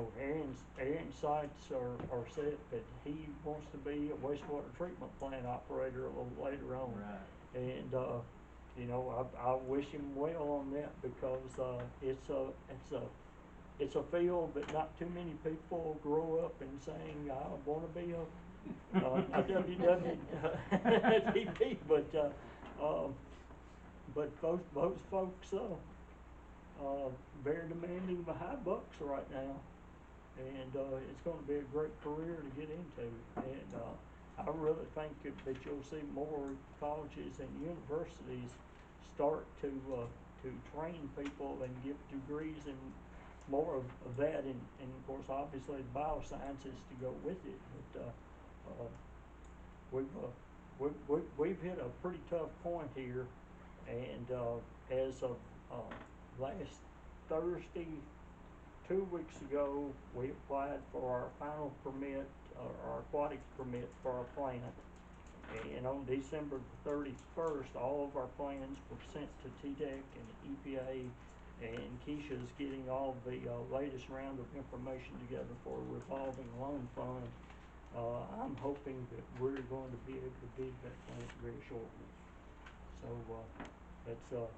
know, Aaron's sights are set that he wants to be a wastewater treatment plant operator a little later on. Right. And, you know, I wish him well on that because, it's a field that not too many people grow up in saying, I wanna be a WWTP, but those folks, very demanding of the high bucks right now, and it's going to be a great career to get into. And I really think that you'll see more colleges and universities start to train people and give degrees in more of that, and of course, obviously, the biosciences to go with it. But we've hit a pretty tough point here, and as of last Thursday, 2 weeks ago, we applied for our final permit, our aquatics permit for our plant. And on December 31st, all of our plans were sent to TDEC and EPA, and Keisha's getting all the latest round of information together for a revolving loan fund. I'm hoping that we're going to be able to bid that plant very shortly. So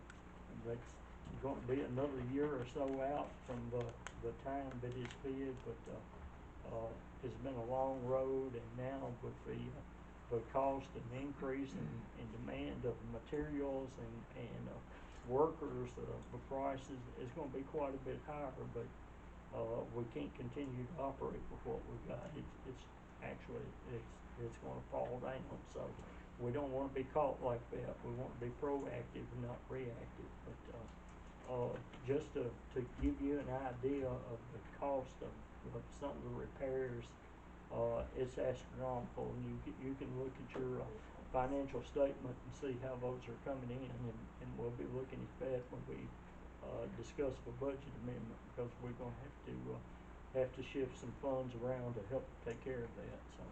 that's going to be another year or so out from the time that it's bid, but it's been a long road, and now with the cost and increase in demand of materials and workers, the price is going to be quite a bit higher, but we can't continue to operate with what we've got. It's actually going to fall down, so we don't want to be caught like that. We want to be proactive and not reactive. But just to give you an idea of the cost of some of the repairs, it's astronomical, and you can look at your financial statement and see how those are coming in, and we'll be looking at that when we discuss the budget amendment, because we're going to have to shift some funds around to help take care of that. So,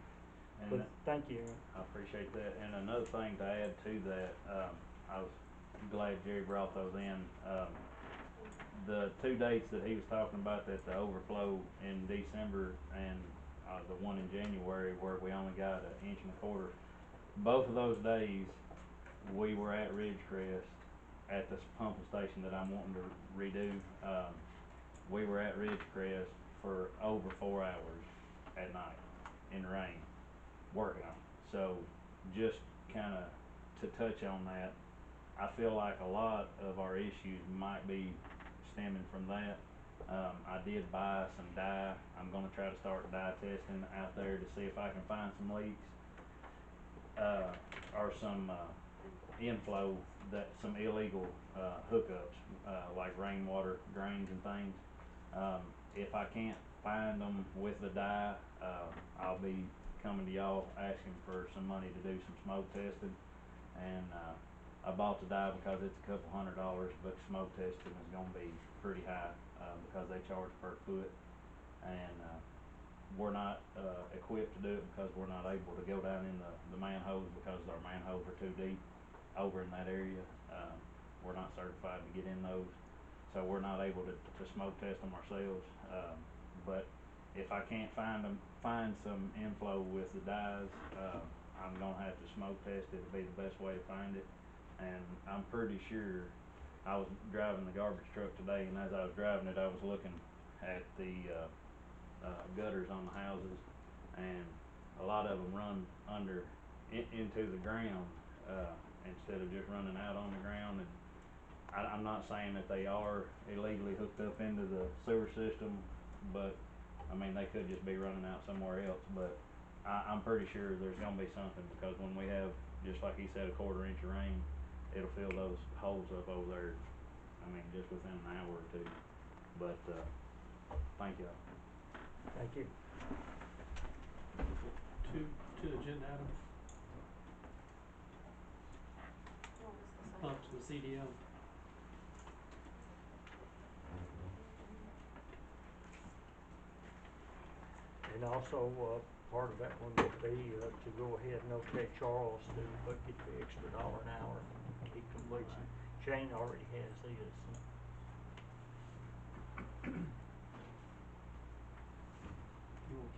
but thank you, Aaron. I appreciate that. And another thing to add to that, I was glad Jerry brought those in. The 2 dates that he was talking about, that the overflow in December and the one in January where we only got 1.25 inches, both of those days we were at Ridgecrest at this pumping station that I'm wanting to redo. We were at Ridgecrest for over 4 hours at night in the rain working on it. So just kind of to touch on that, I feel like a lot of our issues might be stemming from that. I did buy some dye. I'm going to try to start dye testing out there to see if I can find some leaks or some inflow, that some illegal hookups, like rainwater drains and things. If I can't find them with the dye, I'll be coming to y'all asking for some money to do some smoke testing. And I bought the dye because it's a couple $100, but smoke testing is going to be pretty high because they charge per foot, and we're not equipped to do it because we're not able to go down in the manholes, because our manholes are too deep over in that area. We're not certified to get in those, so we're not able to smoke test them ourselves. But if I can't find some inflow with the dyes, I'm gonna have to smoke test it. It'll be the best way to find it. And I'm pretty sure, I was driving the garbage truck today, and as I was driving it, I was looking at the gutters on the houses, and a lot of them run into the ground instead of just running out on the ground. And I'm not saying that they are illegally hooked up into the sewer system, but I mean, they could just be running out somewhere else. But I'm pretty sure there's going to be something, because when we have, just like he said, 1/4 inch of rain, it'll fill those holes up over there. I mean, just within an hour or two. But thank you. Thank you. Two agenda items. Pumps and CDL. And also, part of that one would be to go ahead and okay Charles to get the extra $1 an hour. He completes it. Shane already has his.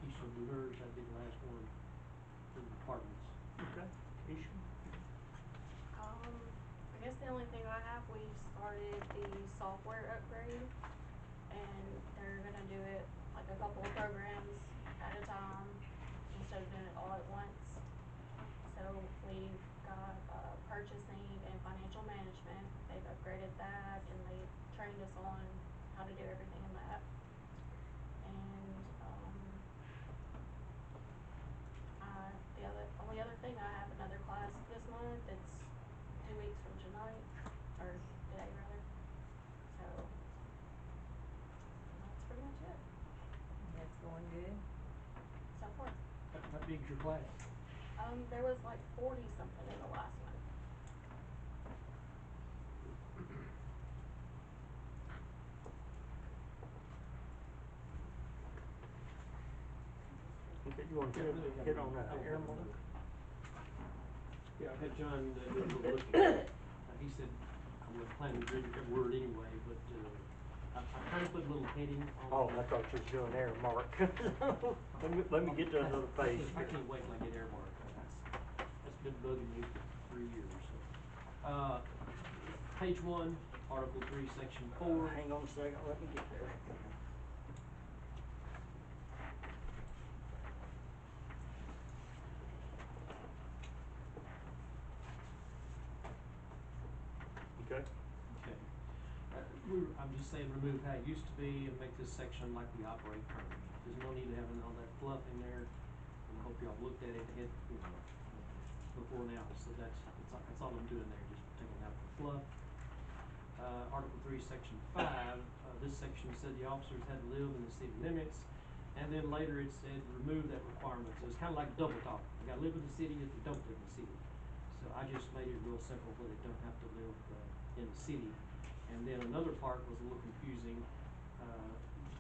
Keisha Lures, that'd be the last one for the departments. Okay, Keisha? I guess the only thing I have, we started the software upgrade, and they're gonna do it like a couple of programs at a time instead of doing it all at once. So we've got, purchasing and financial management, they've upgraded that, and they trained us on how to do everything in that. And, the only other thing, I have another class this month, it's 2 weeks from tonight, or today rather, so, that's pretty much it, That's going good. so far. How big's your class? There was like 40 something in the last one. Okay, you want to hit on that earmark? Yeah, I had John do a little look at it. He said, I'm gonna plan to read every word anyway, but, I kind of put a little heading on. Oh, I thought you was doing earmark. Let me get to another page. I can't wait till I get earmark. That's been bugging me for 3 years, so. Page 1, Article 3, Section 4. Hang on a second, let me get there. Okay. Okay. I'm just saying remove how it used to be and make this section like we operate currently. There's no need to having all that fluff in there, and I hope y'all looked at it, before now, so that's all I'm doing there, just taking out the fluff. Article 3, Section 5, this section said the officers had to live in the city limits, and then later it said remove that requirement, so it's kinda like double talk. They gotta live in the city if they don't live in the city. So I just made it real simple where they don't have to live, in the city. And then another part was a little confusing.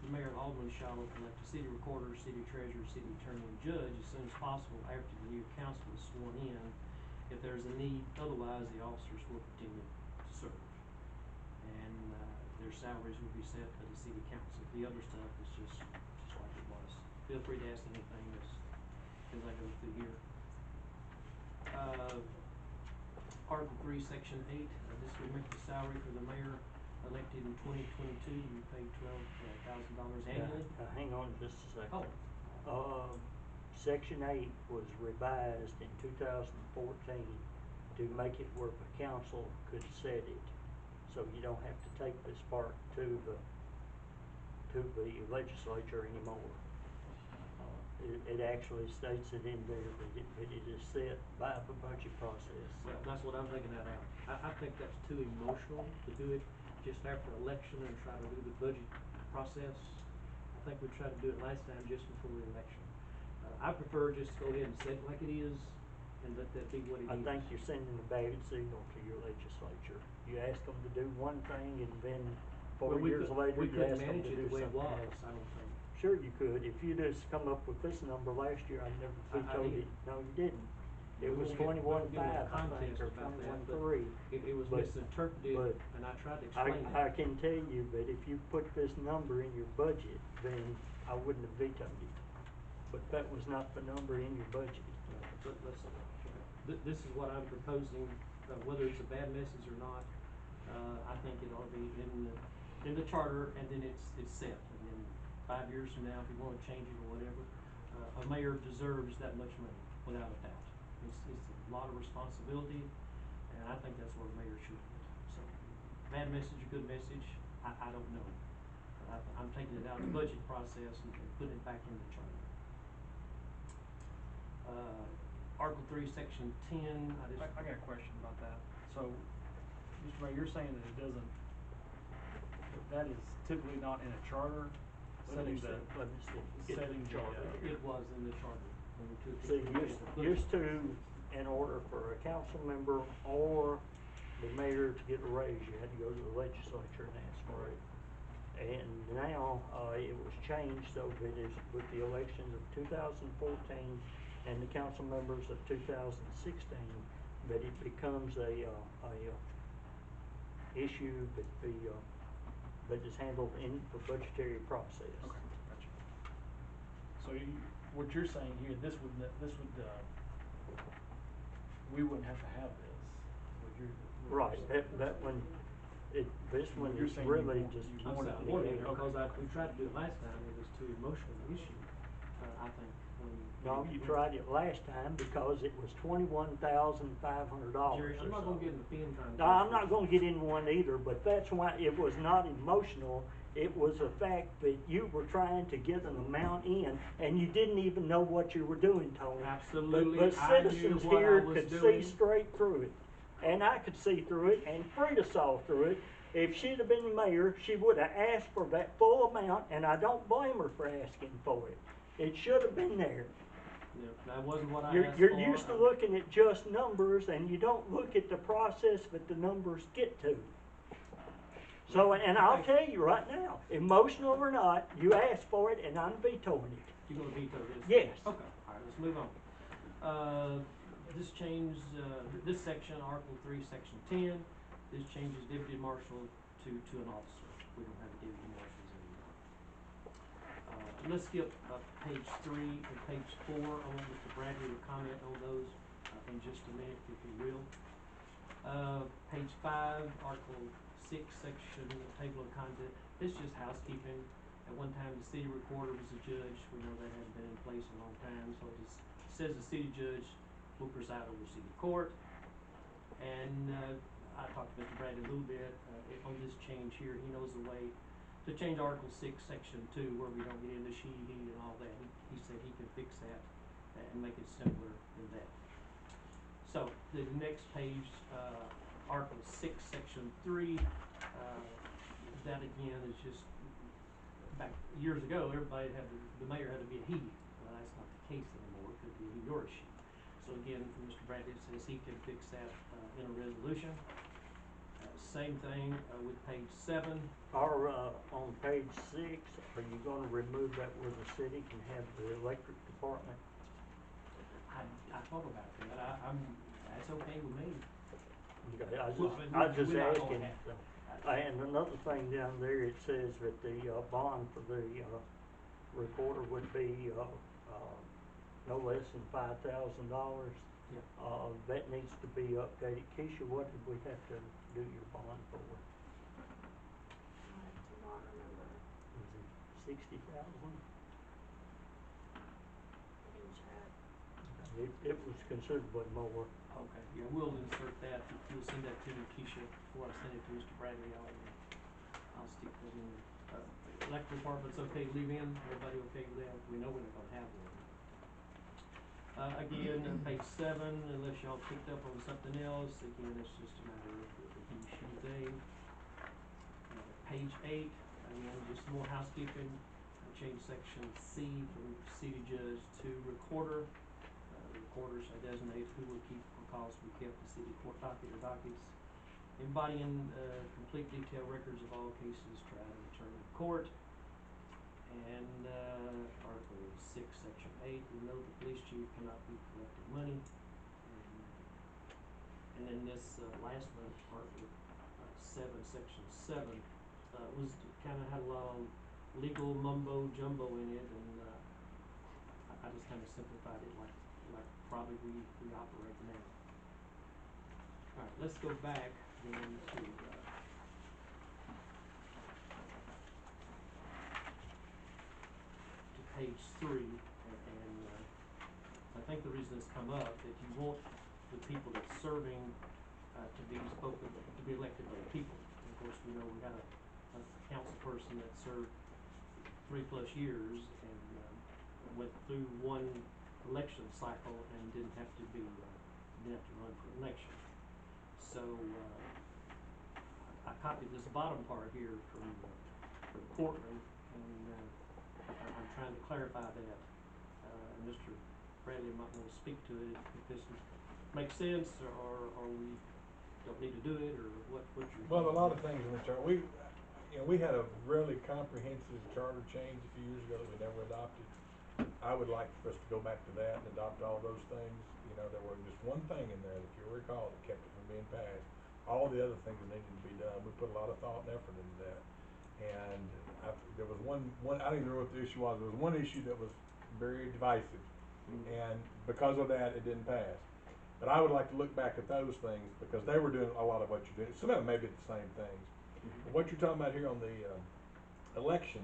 The mayor and alderman shall elect a city recorder, city treasurer, city attorney, and judge as soon as possible after the new council is sworn in. If there's a need, otherwise the officers will continue to serve. And, their salaries will be set by the city council. The other stuff is just like it was. Feel free to ask anything as I go through here. Article 3, Section 8, this would make the salary for the mayor elected in 2022 to be paid $12,000 annually. Hang on just a second. Oh. Section 8 was revised in 2014 to make it where the council could set it. So you don't have to take this part to the legislature anymore. It actually states it in there that it is set by the budget process. Well, that's what I'm taking that out. I think that's too emotional to do it just after election and try to do the budget process. I think we tried to do it last time just before the election. I prefer just to go ahead and set it like it is and let that be what it is. I think you're sending a bad signal to your legislature. You ask them to do one thing and then 4 years later you ask them to do something else. We couldn't manage it the way it was, I don't think. Sure you could. If you'd just come up with this number last year, I'd never vetoed it. No, you didn't. It was 21.5, I think, or 21.3. It was misinterpreted, and I tried to explain I that. can tell you that if you put this number in your budget, then I wouldn't have vetoed it. But that was not the number in your budget. But this is what I'm proposing, whether it's a bad message or not. I think it ought to be in the charter, and then it's set. And then 5 years from now, if you wanna change it or whatever, a mayor deserves that much money, without a doubt. It's a lot of responsibility, and I think that's what a mayor should get. So, bad message or good message, I don't know. But I'm taking it out of the budget process and putting it back in the charter. Article 3, Section 10, I got a question about that. So, Mr. Mayor, you're saying that it doesn't, that is typically not in a charter? Let me Setting see. setting the, it was in the charter when we took it. See, used to, in order for a council member or the mayor to get a raise, you had to go to the legislature and ask for it. And now, it was changed so that is with the elections of 2014 and the council members of 2016, that it becomes a issue that is handled in the budgetary process. okay, gotcha. So what you're saying here, we wouldn't have to have this, what you're Right, saying. that one, this one You're is saying you really want- just you keeping want I'm it saying, the I wanted it game. there because we tried to do it last time, it was too emotional an issue, I think, when. No, you tried it last time because it was $21,500 Jerry, I'm or not gonna so. get in the pen trying to. No, I'm not gonna get in one either, but that's why it was not emotional. It was a fact that you were trying to get an amount in and you didn't even know what you were doing, Tony. Absolutely, But I knew citizens what I here was could doing. see straight through it. And I could see through it, and Frida saw through it. If she'd have been mayor, she would have asked for that full amount, and I don't blame her for asking for it. It should have been there. Yeah, that wasn't what I You're, asked for. you're used to looking at just numbers, and you don't look at the process that the numbers get to. So, and I'll tell you right now, emotional or not, you asked for it, and I'm vetoing it. You gonna veto this? Yes. Okay, alright, let's move on. This change, this section, Article 3, Section 10, this changes deputy marshal to an officer. We don't have deputy marshals anymore. Let's skip page 3 and page 4. I want Mr. Bradley to comment on those in just a minute, if he will. Page 5, Article 6, Section, Table of Conduct. This is just housekeeping. At one time, the city recorder was a judge. We know that hadn't been in place in a long time, so it just says the city judge will preside over city court. And I talked to Mr. Bradley a little bit on this change here. He knows the way to change Article 6, Section 2, where we don't get into she, he, and all that. He said he can fix that and make it simpler than that. So the next page, Article 6, Section 3, that again is just, back years ago, everybody had the mayor had to be a he. Well, that's not the case anymore. It could be a he or a she. So again, Mr. Bradley says he can fix that in a resolution. Same thing with page 7. Or, on page 6, are you gonna remove that where the city can have the electric department? I thought about that. That's okay with me. Okay, Well, I just we're not gonna asking. have to. And another thing down there, it says that the, bond for the, recorder would be, no less than $5,000. Yeah. That needs to be updated. Keisha, what did we have to do your bond for? I do not remember. Was it 60,000? I can check. It was considerably more. Okay, yeah, we'll insert that. If you'll send that to me, Keisha, before I send it to Mr. Bradley, I'll stick that in. Electric department's okay to leave in? Everybody okay with that? We know we're not gonna have one. Again, page 7, unless y'all picked up on something else, again, it's just a matter of the he, she, they. Page 8, again, just more housekeeping. I changed section C from city judge to recorder. Recorder shall designate who will keep records to be kept in city court docket or dockets, embodying complete detailed records of all cases tried and returned to court. And Article 6, Section 8, we know the police chief cannot be collecting money. And then this last one, Article 7, Section 7, was kinda had a lot of legal mumbo jumbo in it, and I just kinda simplified it like probably we operate now. Alright, let's go back then to page 3, and I think the reason it's come up that you want the people that's serving to be elected by the people. And of course, we know we had a council person that served 3+ years and went through one election cycle and didn't have to run for election. So I copied this bottom part here from Portland, and I'm trying to clarify that. And Mr. Bradley might want to speak to it if this makes sense, or we don't need to do it, or what's your. Well, a lot of things in the charter, we had a really comprehensive charter change a few years ago that we never adopted. I would like for us to go back to that and adopt all those things. You know, there was just one thing in there, if you recall, that kept it from being passed. All the other things that needed to be done, we put a lot of thought and effort into that. And there was one, I don't even know what the issue was. There was one issue that was very divisive. And because of that, it didn't pass. But I would like to look back at those things because they were doing a lot of what you're doing. Some of them may be the same things. But what you're talking about here on the election,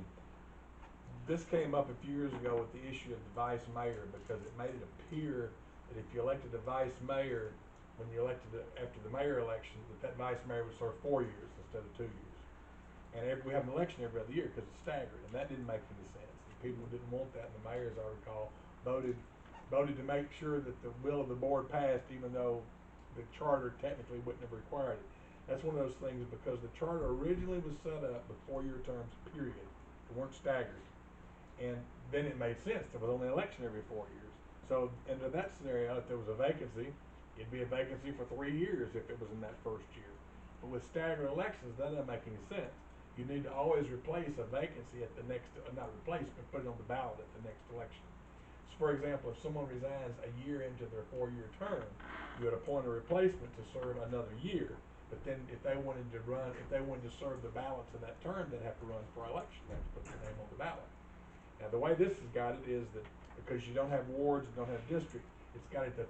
this came up a few years ago with the issue of the vice mayor because it made it appear that if you elected a vice mayor, when you elected after the mayor election, that vice mayor would serve 4 years instead of 2 years. And we have an election every other year because it's staggered, and that didn't make any sense. And people didn't want that, and the mayor, as I recall, voted to make sure that the will of the board passed, even though the charter technically wouldn't have required it. That's one of those things because the charter originally was set up with 4-year terms, period. They weren't staggered. And then it made sense. There was only an election every 4 years. So under that scenario, if there was a vacancy, it'd be a vacancy for 3 years if it was in that first year. But with staggered elections, that doesn't make any sense. You need to always replace a vacancy at the next, not replace, but put it on the ballot at the next election. So for example, if someone resigns a year into their 4-year term, you would appoint a replacement to serve another year. But then if they wanted to serve the balance of that term, they'd have to run for election. They have to put their name on the ballot. Now the way this has got it is that because you don't have wards, you don't have districts, it's got it that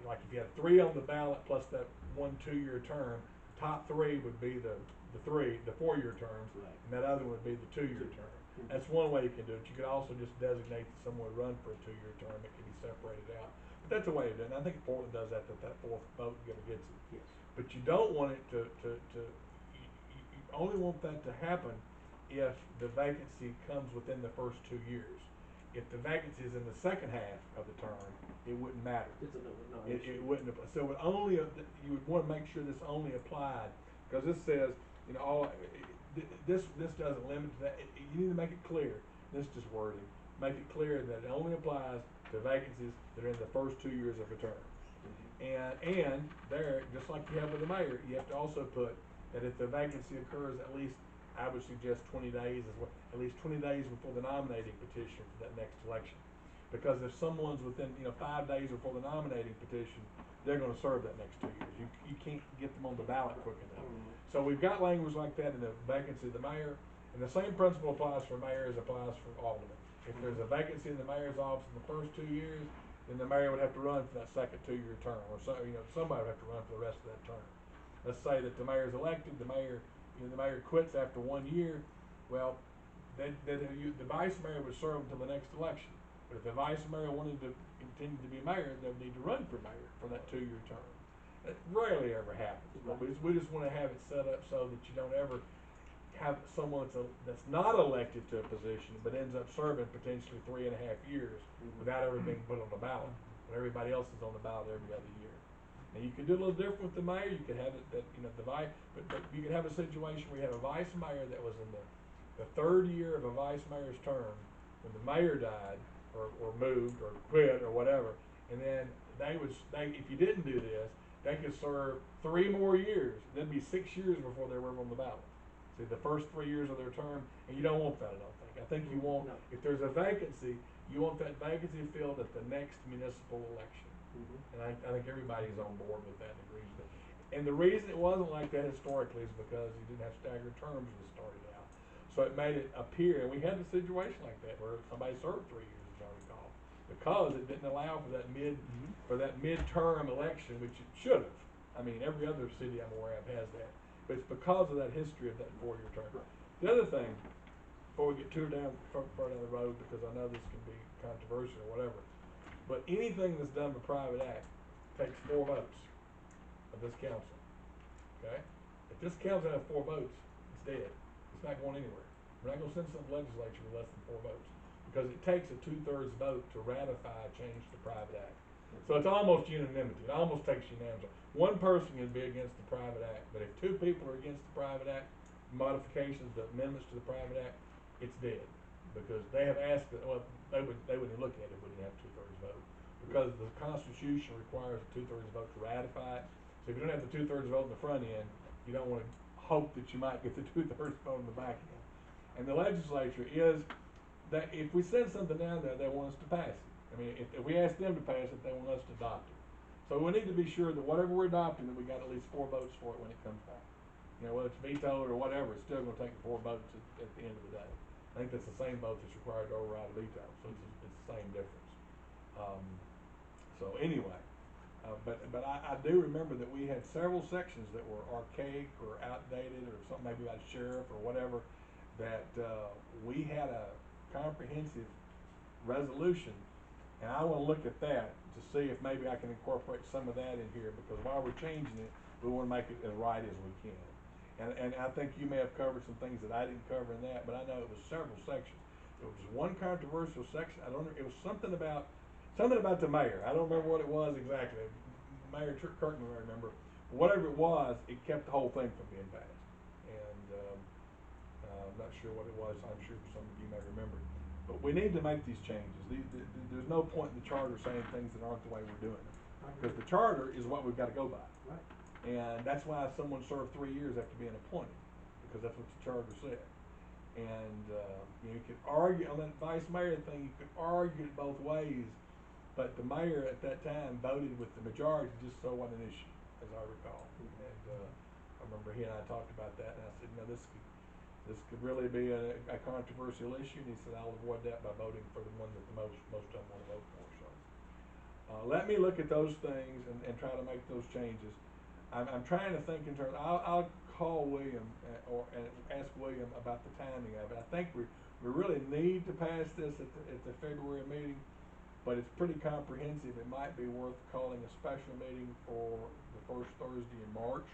like if you had 3 on the ballot plus that 1 2-year term, top 3 would be the 4-year terms, Right. and that other would be the 2-year term. That's one way you can do it. You could also just designate that someone would run for a 2-year term. It can be separated out. But that's a way to do it. And I think Portland does that 4th vote gets it. Yes. But you don't want it you only want that to happen if the vacancy comes within the first 2 years. If the vacancy is in the second half of the term, it wouldn't matter. It's a no. It wouldn't apply. So it only, you would want to make sure this only applied, because this says, this doesn't limit to that. You need to make it clear, this is just wording, make it clear that it only applies to vacancies that are in the first 2 years of a term. And there, just like you have with the mayor, you have to also put that if the vacancy occurs at least, I would suggest 20 days as well, at least 20 days before the nominating petition for that next election. Because if someone's within 5 days before the nominating petition, they're going to serve that next 2 years. You can't get them on the ballot quick enough. So we've got language like that in the vacancy of the mayor, and the same principle applies for mayor as applies for alderman. If there's a vacancy in the mayor's office in the first 2 years, then the mayor would have to run for that second 2-year term, or somebody would have to run for the rest of that term. Let's say that the mayor's elected, the mayor quits after 1 year. Well, then the vice mayor would serve until the next election. But if the vice mayor wanted to continue to be mayor, they would need to run for mayor for that 2-year term. That rarely ever happens, but we just want to have it set up so that you don't ever have someone that's not elected to a position but ends up serving potentially 3.5 years without ever being put on the ballot, when everybody else is on the ballot every other year. Now you could do a little different with the mayor. You could have it that but you could have a situation where you have a vice mayor that was in the 3rd year of a vice mayor's term when the mayor died or moved or quit or whatever, and then if you didn't do this, they could serve 3 more years. That'd be 6 years before they were on the ballot. See, the first 3 years of their term, and you don't want that, I don't think. I think you want, if there's a vacancy, you want that vacancy filled at the next municipal election. And I think everybody's on board with that and agrees with it. And the reason it wasn't like that historically is because you didn't have staggered terms when it started out. So it made it appear, and we had a situation like that where somebody served 3 years, as I recall, because it didn't allow for that midterm election, which it should have. I mean, every other city I'm aware of has that. But it's because of that history of that 4-year term. The other thing, before we get too far down the road, because I know this can be controversial or whatever, but anything that's done by private act takes 4 votes of this council. Okay? If this council has 4 votes, it's dead. It's not going anywhere. We're not going to send some legislature with less than 4 votes. Because it takes a 2/3 vote to ratify a change to private act. So it's almost unanimity. It almost takes unanimity. One person can be against the private act, but if 2 people are against the private act, modifications, the amendments to the private act, it's dead. Because they have asked, they wouldn't look at it if we didn't have 2/3 vote. Because the Constitution requires a 2/3 vote to ratify it. So if you don't have the 2/3 vote in the front end, you don't want to hope that you might get the 2/3 vote in the back end. And the legislature is, that if we send something down there, they want us to pass it. I mean, if we ask them to pass it, they want us to adopt it. So we need to be sure that whatever we're adopting, that we got at least 4 votes for it when it comes back. Whether it's vetoed or whatever, it's still going to take 4 votes at the end of the day. I think that's the same vote that's required to override a veto. So it's the the same difference. So anyway, but I do remember that we had several sections that were archaic or outdated or something, maybe about sheriff or whatever, that we had a comprehensive resolution, and I wanna look at that to see if maybe I can incorporate some of that in here, because while we're changing it, we wanna make it as right as we can. And I think you may have covered some things that I didn't cover in that, but I know it was several sections. It was one controversial section, I don't know, it was something about the mayor, I don't remember what it was exactly. Mayor Kirkman may remember, whatever it was, it kept the whole thing from being passed. And, I'm not sure what it was, I'm sure some of you may remember. But we need to make these changes. There's no point in the charter saying things that aren't the way we're doing it. Because the charter is what we've gotta go by. Right. And that's why someone served 3 years after being appointed, because that's what the charter said. And, you could argue on that vice mayor thing, you could argue it both ways, but the mayor at that time voted with the majority just so it wasn't an issue, as I recall. And, I remember he and I talked about that, and I said, this could really be a controversial issue, and he said, I'll avoid that by voting for the one that most of them wanna vote for, so. Let me look at those things and try to make those changes. I'm trying to think in terms, I'll call William, and ask William about the timing of it. I think we really need to pass this at the February meeting, but it's pretty comprehensive. It might be worth calling a special meeting for the first Thursday in March.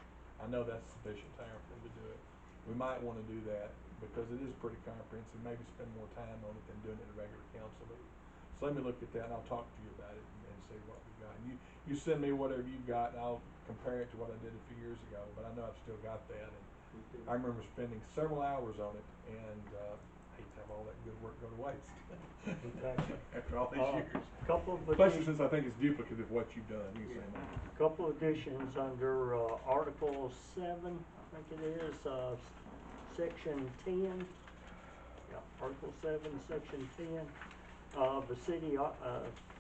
I know that's sufficient time for them to do it. We might wanna do that, because it is pretty comprehensive, maybe spend more time on it than doing it at a regular council meeting. So let me look at that, and I'll talk to you about it and see what we got. And you send me whatever you've got, and I'll compare it to what I did a few years ago, but I know I've still got that, and I remember spending several hours on it, and, I hate to have all that good work go to waste. Exactly. After all these years. Couple of Especially since I think it's duplicative of what you've done, you say that. Couple additions under, Article 7, I think it is, Section 10. Yeah, Article 7, Section 10. The city,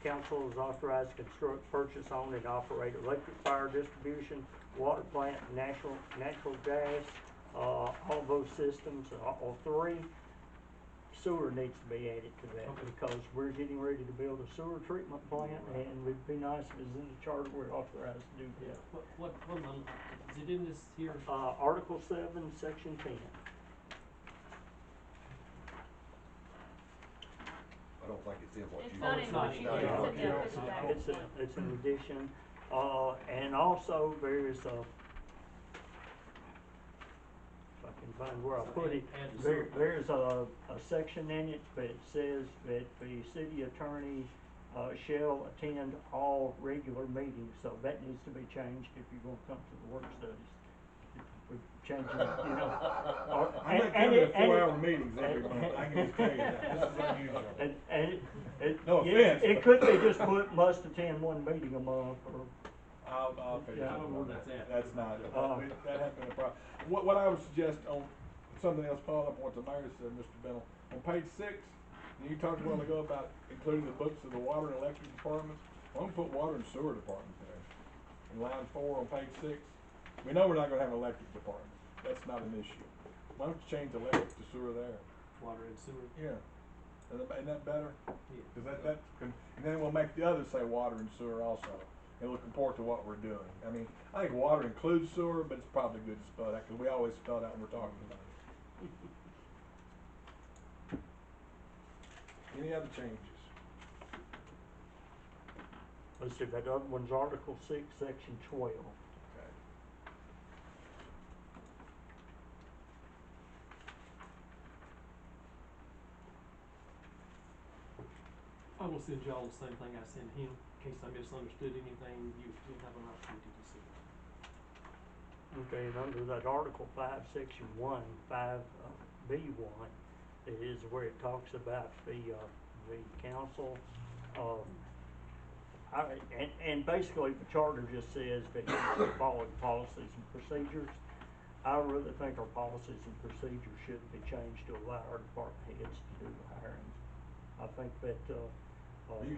council is authorized to construct, purchase, own, and operate electric power distribution, water plant, natural gas, all those systems, all three. Sewer needs to be added to that, Okay. because we're getting ready to build a sewer treatment plant, and it'd be nice if it's in the charter we're authorized to do Yeah, that. what, is it in this here? Article 7, Section 10. I don't think it's in what It's you. not it's in not what in you there. did, Yeah, it's in the okay. official Okay. document. It's an addition, and also there's a, if I can find where I put it, Add the sewer. there's a section in it that says that the city attorney, shall attend all regular meetings, so that needs to be changed if you're gonna come to the work studies. We're changing it, you know. I'm not coming to 4-hour meetings every month, I can just tell you that, this is unusual. And No offense, it but- could be just put must attend one meeting a month, or, I'll figure Yeah, I something don't know on where that. that's at. That's not, that hasn't been a problem. What I would suggest on, something else following up on what the mayor said, Mr. Bennell, on page 6, you talked a while ago about including the books of the water and electric departments. I'm gonna put water and sewer department there. In line 4 on page 6, we know we're not gonna have an electric department, that's not an issue. Why don't you change electric to sewer there? Water and sewer? Yeah, isn't that better? Yeah. Cause and then we'll make the others say water and sewer also, and we'll comport to what we're doing. I mean, I think water includes sewer, but it's probably good to spell it out, cause we always spell it out when we're talking about it. Any other changes? let's see, that other one's Article 6, Section 12. Okay. I will send y'all the same thing I sent him, in case I misunderstood anything, you have an opportunity to see it. Okay, and under that Article 5, Section 1, 5B1, is where it talks about the council, and basically the charter just says that you're following policies and procedures. I really think our policies and procedures should be changed to allow our department heads to do the hiring. I think that, You can